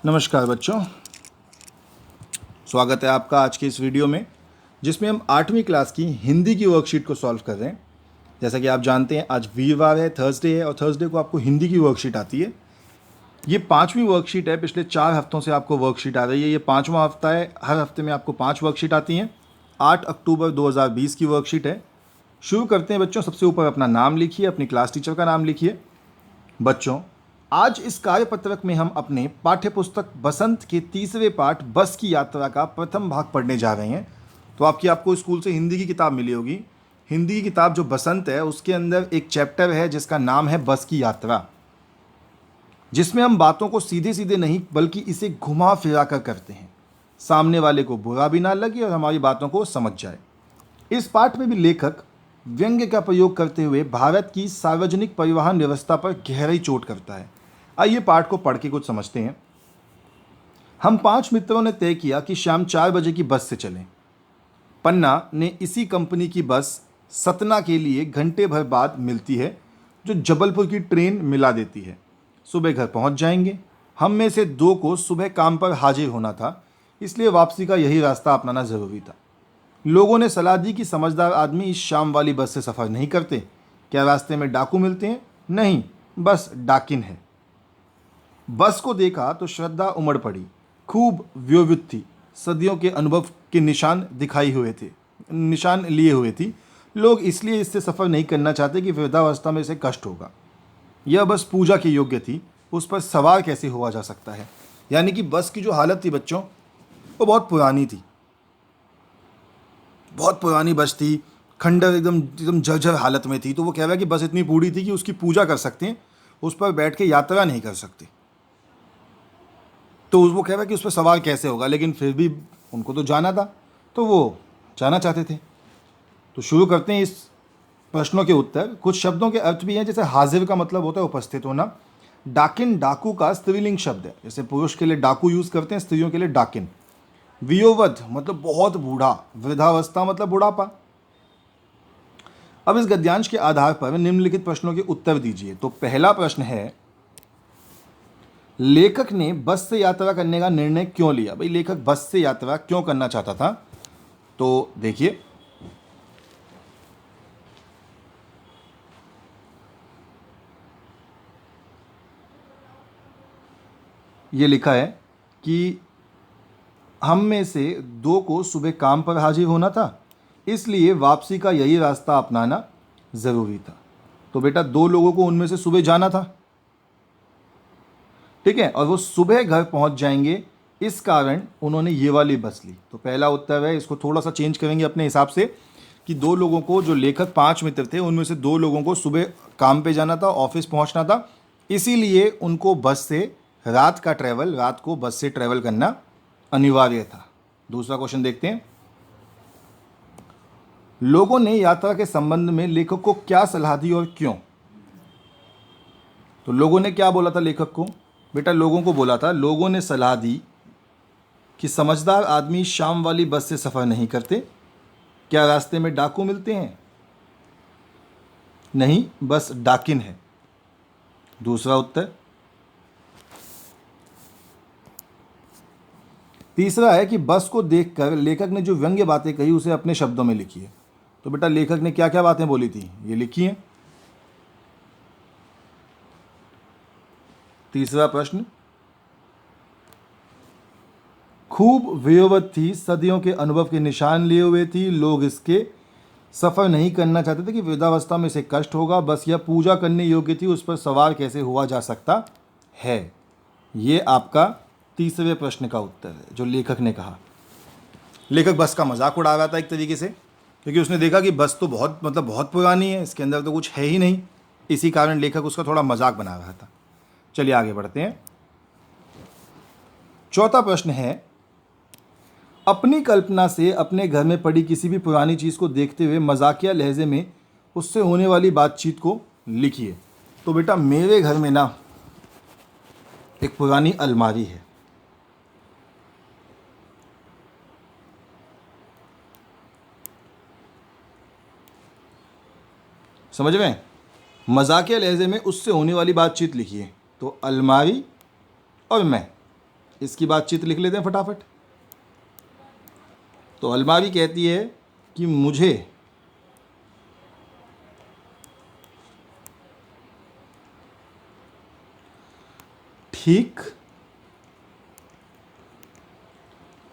नमस्कार बच्चों, स्वागत है आपका आज के इस वीडियो में जिसमें हम 8वीं क्लास की हिंदी की वर्कशीट को सॉल्व कर रहे हैं। जैसा कि आप जानते हैं आज वीरवार है, थर्सडे है और थर्सडे को आपको हिंदी की वर्कशीट आती है। ये 5वीं वर्कशीट है, पिछले 4 हफ्तों से आपको वर्कशीट आ रही है। ये 5वां हफ्ता है, हर हफ्ते में आपको 5 वर्कशीट आती हैं। 8 अक्टूबर 2020 की वर्कशीट है। शुरू करते हैं बच्चों। सबसे ऊपर अपना नाम लिखिए, अपनी क्लास टीचर का नाम लिखिए। बच्चों, आज इस कार्यपत्रक में हम अपने पाठ्य पुस्तक बसंत के तीसरे पाठ बस की यात्रा का प्रथम भाग पढ़ने जा रहे हैं। तो आपको स्कूल से हिंदी की किताब मिली होगी। हिंदी की किताब जो बसंत है उसके अंदर एक चैप्टर है जिसका नाम है बस की यात्रा, जिसमें हम बातों को सीधे सीधे नहीं बल्कि इसे घुमा फिरा कर करते हैं, सामने वाले को बुरा भी ना लगे और हमारी बातों को समझ जाए। इस पाठ में भी लेखक व्यंग्य का प्रयोग करते हुए भारत की सार्वजनिक परिवहन व्यवस्था पर गहरी चोट करता है। आइए पाठ को पढ़ के कुछ समझते हैं। हम 5 मित्रों ने तय किया कि शाम 4 बजे की बस से चलें। पन्ना ने इसी कंपनी की बस सतना के लिए घंटे भर बाद मिलती है, जो जबलपुर की ट्रेन मिला देती है। सुबह घर पहुंच जाएंगे। हम में से 2 को सुबह काम पर हाजिर होना था, इसलिए वापसी का यही रास्ता अपनाना ज़रूरी था। लोगों ने सलाह दी कि समझदार आदमी इस शाम वाली बस से सफ़र नहीं करते। क्या रास्ते में डाकू मिलते हैं? नहीं, बस डाकिन है। बस को देखा तो श्रद्धा उमड़ पड़ी। खूब व्योवृत थी, सदियों के अनुभव के निशान लिए हुए थी। लोग इसलिए इससे सफ़र नहीं करना चाहते कि वृद्धावस्था में इसे कष्ट होगा। यह बस पूजा के योग्य थी, उस पर सवार कैसे हुआ जा सकता है। यानी कि बस की जो हालत थी बच्चों, वो बहुत पुरानी थी, बहुत पुरानी बस थी, खंडर एकदम एकदम जर्जर हालत में थी। तो वो कह रहा है कि बस इतनी बूढ़ी थी कि उसकी पूजा कर सकते हैं, उस पर बैठ के यात्रा नहीं कर सकते। तो वो कह रहा है कि उस पर सवार कैसे होगा, लेकिन फिर भी उनको तो जाना था, तो वो जाना चाहते थे। तो शुरू करते हैं इस प्रश्नों के उत्तर। कुछ शब्दों के अर्थ भी हैं, जैसे हाजिर का मतलब होता है उपस्थित होना। डाकिन डाकू का स्त्रीलिंग शब्द है, जैसे पुरुष के लिए डाकू यूज़ करते हैं, स्त्रियों के लिए डाकिन। वियोवध मतलब बहुत बूढ़ा, वृद्धावस्था मतलब बुढ़ापा। अब इस गद्यांश के आधार पर निम्नलिखित प्रश्नों के उत्तर दीजिए। तो पहला प्रश्न है, लेखक ने बस से यात्रा करने का निर्णय क्यों लिया? भाई लेखक बस से यात्रा क्यों करना चाहता था? तो देखिए, ये लिखा है कि हम में से 2 को सुबह काम पर हाजिर होना था, इसलिए वापसी का यही रास्ता अपनाना ज़रूरी था। तो बेटा 2 लोगों को उनमें से सुबह जाना था, ठीक है, और वो सुबह घर पहुंच जाएंगे, इस कारण उन्होंने ये वाली बस ली। तो पहला उत्तर है, इसको थोड़ा सा चेंज करेंगे अपने हिसाब से कि 2 लोगों को, जो लेखक 5 मित्र थे उनमें से 2 लोगों को सुबह काम पे जाना था, ऑफिस पहुंचना था, इसीलिए उनको रात को बस से ट्रैवल करना अनिवार्य था। दूसरा क्वेश्चन देखते हैं। लोगों ने यात्रा के संबंध में लेखक को क्या सलाह दी और क्यों? तो लोगों ने क्या बोला था लेखक को? बेटा लोगों ने सलाह दी कि समझदार आदमी शाम वाली बस से सफ़र नहीं करते। क्या रास्ते में डाकू मिलते हैं? नहीं, बस डाकिन है। दूसरा उत्तर। तीसरा है कि बस को देखकर लेखक ने जो व्यंग्य बातें कही उसे अपने शब्दों में लिखिए। तो बेटा लेखक ने क्या क्या बातें बोली थी, ये लिखिए। तीसरा प्रश्न, खूब वियोवत थी, सदियों के अनुभव के निशान लिए हुए थी। लोग इसके सफ़र नहीं करना चाहते थे कि वृद्धावस्था में इसे कष्ट होगा। बस यह पूजा करने योग्य थी, उस पर सवार कैसे हुआ जा सकता है। ये आपका तीसरे प्रश्न का उत्तर है जो लेखक ने कहा। लेखक बस का मजाक उड़ा रहा था एक तरीके से, क्योंकि उसने देखा कि बस तो बहुत पुरानी है, इसके अंदर तो कुछ है ही नहीं। इसी कारण लेखक उसका थोड़ा मजाक बना रहा था। चलिए आगे बढ़ते हैं। चौथा प्रश्न है, अपनी कल्पना से अपने घर में पड़ी किसी भी पुरानी चीज़ को देखते हुए मजाकिया लहजे में उससे होने वाली बातचीत को लिखिए। तो बेटा मेरे घर में ना एक पुरानी अलमारी है। समझ में? मजाकिया लहजे में उससे होने वाली बातचीत लिखिए। तो अलमारी और मैं, इसकी बातचीत लिख लेते हैं फटाफट। तो अलमारी कहती है कि मुझे ठीक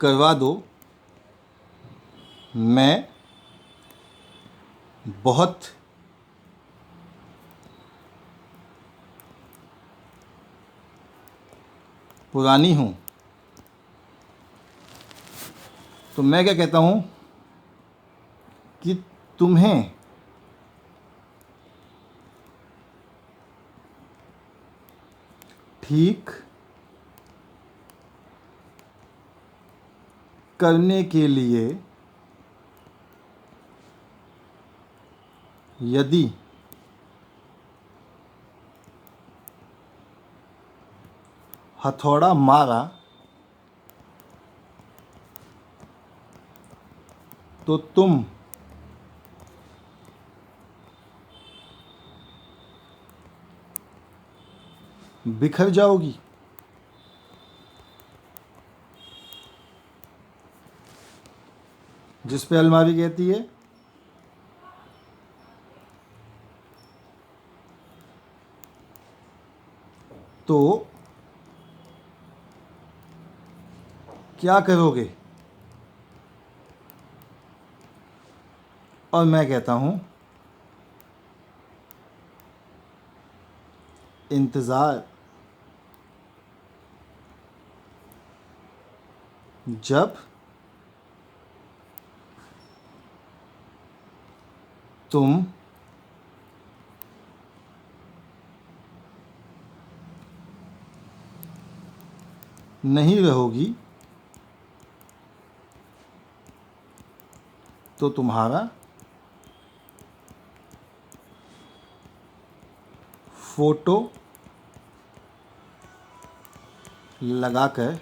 करवा दो, मैं बहुत पुरानी हूँ। तो मैं क्या कहता हूँ कि तुम्हें ठीक करने के लिए यदि हथौड़ा मारा तो तुम बिखर जाओगी। जिस पे अलमारी कहती है तो क्या करोगे, और मैं कहता हूं इंतज़ार। जब तुम नहीं रहोगी तो तुम्हारा फोटो लगाकर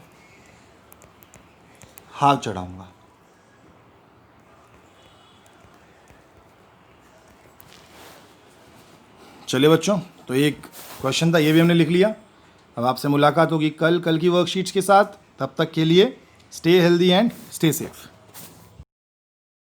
हार चढ़ाऊंगा। चलिए बच्चों, तो एक क्वेश्चन था, ये भी हमने लिख लिया। अब आपसे मुलाकात होगी कल की वर्कशीट्स के साथ। तब तक के लिए stay healthy and stay safe.